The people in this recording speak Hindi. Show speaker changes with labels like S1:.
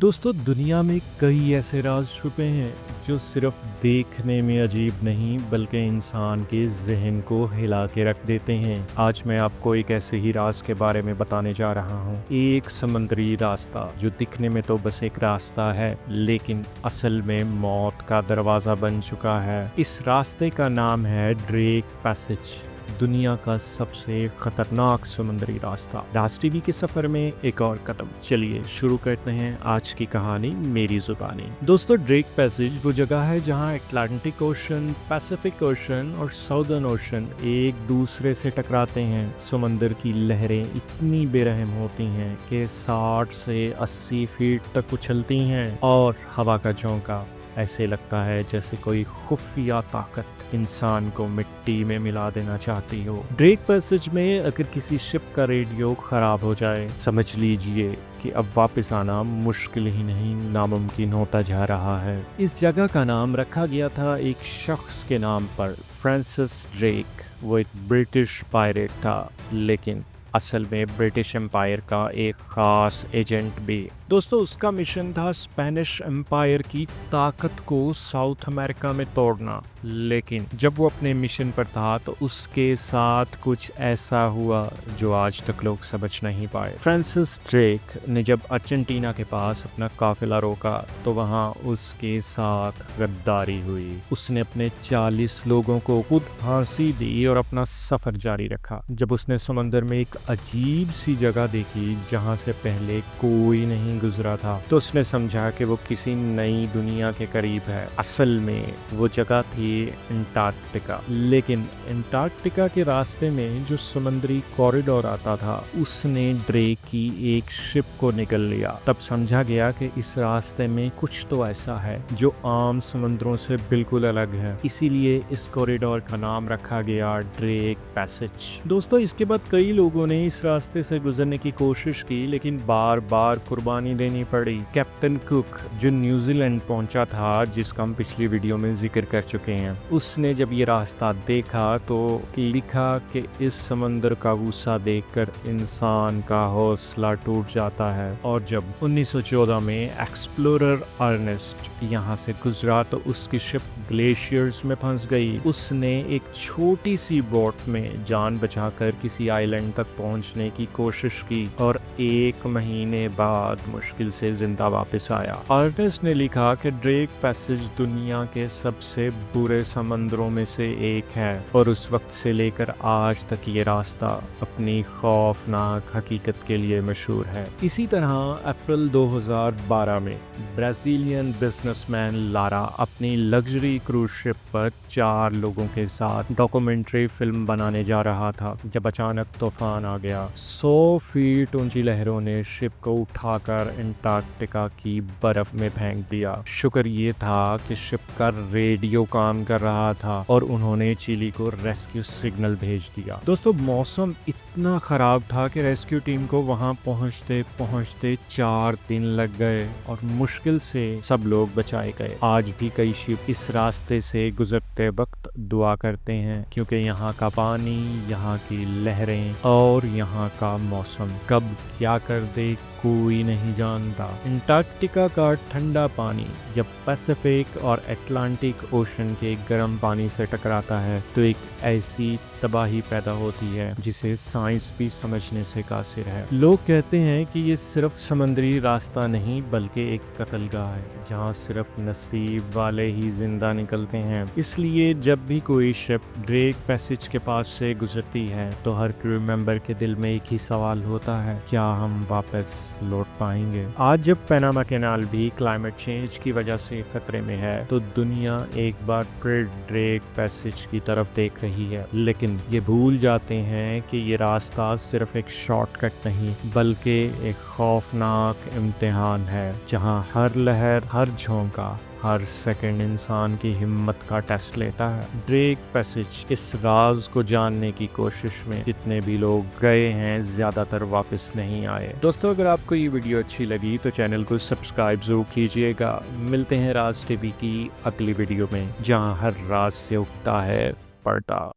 S1: दोस्तों, दुनिया में कई ऐसे राज छुपे हैं जो सिर्फ देखने में अजीब नहीं बल्कि इंसान के जहन को हिला के रख देते हैं। आज मैं आपको एक ऐसे ही राज के बारे में बताने जा रहा हूँ। एक समुद्री रास्ता जो दिखने में तो बस एक रास्ता है, लेकिन असल में मौत का दरवाजा बन चुका है। इस रास्ते का नाम है ड्रेक पैसेज, दुनिया का सबसे खतरनाक समुद्री रास्ता। राज टीवी के सफर में एक और कदम। चलिए शुरू करते हैं आज की कहानी मेरी जुबानी। दोस्तों, ड्रेक पैसेज वो जगह है जहां अटलांटिक ओशन, पैसिफिक ओशन और साउदर्न ओशन एक दूसरे से टकराते हैं। समंदर की लहरें इतनी बेरहम होती हैं कि 60 से 80 फीट तक उछलती हैं और हवा का झोंका ऐसे लगता है जैसे कोई खुफिया ताकत इंसान को मिट्टी में मिला देना चाहती हो। ड्रेक पैसेज में अगर किसी शिप का रेडियो खराब हो जाए, समझ लीजिए कि अब वापस आना मुश्किल ही नहीं नामुमकिन होता जा रहा है। इस जगह का नाम रखा गया था एक शख्स के नाम पर, फ्रांसिस ड्रेक। वो एक ब्रिटिश पायरेट था, लेकिन असल में ब्रिटिश एम्पायर का एक खास एजेंट भी। दोस्तों, उसका मिशन था स्पेनिश एम्पायर की ताकत को साउथ अमेरिका में तोड़ना। लेकिन जब वो अपने मिशन पर था तो उसके साथ कुछ ऐसा हुआ जो आज तक लोग समझ नहीं पाए। फ्रांसिस ड्रेक ने जब अर्जेंटीना के पास अपना काफिला रोका तो वहाँ उसके साथ गद्दारी हुई। उसने अपने 40 लोगों को खुद फांसी दी और अपना सफर जारी रखा। जब उसने समंदर में एक अजीब सी जगह देखी जहाँ से पहले कोई नहीं गुजरा था, तो उसने समझा कि वो किसी नई दुनिया के करीब है। असल में वो जगह थी अंटार्कटिका। लेकिन अंटार्कटिका के रास्ते में जो समुद्री कॉरिडोर आता था, उसने ड्रेक की एक शिप को निकल लिया। तब समझा गया कि इस रास्ते में कुछ तो ऐसा है जो आम समुद्रों से बिल्कुल अलग है। इसीलिए इस कॉरिडोर का नाम रखा गया ड्रेक पैसेज। दोस्तों, इसके बाद कई लोगों ने इस रास्ते से गुजरने की कोशिश की, लेकिन बार बार कुर्बानी देनी पड़ी। कैप्टन कुक जो न्यूजीलैंड पहुंचा था, जिसका हम पिछली वीडियो में जिक्र कर चुके हैं, उसने जब ये रास्ता देखा तो लिखा कि इस समंदर का गुस्सा देखकर इंसान का हौसला टूट जाता है। और जब 1914 में एक्सप्लोरर अर्नेस्ट यहाँ से गुजरा तो उसकी शिप ग्लेशियर्स में फंस गई। उसने एक छोटी सी बोट में जान बचाकर किसी आइलैंड तक पहुंचने की कोशिश की और 1 महीने बाद मुश्किल से जिंदा वापस आया। अर्नेस्ट ने लिखा कि ड्रेक पैसेज दुनिया के सबसे बुरे समंदरों में से एक है और उस वक्त से लेकर आज तक ये रास्ता अपनी खौफनाक हकीकत के लिए मशहूर है। इसी तरह अप्रैल 2012 में ब्राजीलियन बिजनेसमैन लारा अपनी लग्जरी क्रूज शिप पर 4 लोगों के साथ डॉक्यूमेंट्री फिल्म बनाने जा रहा था जब अचानक तूफान आ गया। 100 फीट ऊंची लहरों ने शिप को उठाकर अंटार्कटिका की बर्फ में फेंक दिया। शुक्र ये था कि शिप का रेडियो काम कर रहा था और उन्होंने चिली को रेस्क्यू सिग्नल भेज दिया। दोस्तों, मौसम इतना खराब था कि रेस्क्यू टीम को वहां पहुंचते पहुंचते 4 दिन लग गए और मुश्किल से सब लोग बचाए गए। आज भी कई शिप इस रास्ते से गुजरते वक्त दुआ करते हैं, क्योंकि यहाँ का पानी, यहाँ की लहरें और यहाँ का मौसम कब क्या कर दे कोई नहीं जानता। अंटार्कटिका का ठंडा पानी जब पैसिफिक और अटलांटिक ओशन के गर्म पानी से टकराता है तो एक ऐसी तबाही पैदा होती है जिसे साइंस भी समझने से कासिर है। लोग कहते हैं कि ये सिर्फ समुद्री रास्ता नहीं बल्कि एक कत्लगाह है जहाँ सिर्फ नसीब वाले ही जिंदा निकलते हैं। इसलिए जब भी कोई शिप ड्रेक पैसेज के पास से गुजरती है तो हर क्रू मेंबर के दिल में एक ही सवाल होता है, क्या हम वापस लौट पाएंगे? आज जब पनामा कैनाल भी क्लाइमेट चेंज की वजह से खतरे में है तो दुनिया एक बार फिर ड्रेक पैसेज की तरफ देख रही है, लेकिन ये भूल जाते हैं कि ये रास्ता सिर्फ एक शॉर्टकट नहीं बल्कि एक खौफनाक इम्तिहान है जहां हर लहर, हर झोंका, हर सेकंड इंसान की हिम्मत का टेस्ट लेता है। ड्रेक पैसेज इस राज को जानने की कोशिश में जितने भी लोग गए हैं ज्यादातर वापस नहीं आए। दोस्तों, अगर आपको ये वीडियो अच्छी लगी तो चैनल को सब्सक्राइब जरूर कीजिएगा। मिलते हैं राज टीवी की अगली वीडियो में जहां हर राज से उगता है पर्दा।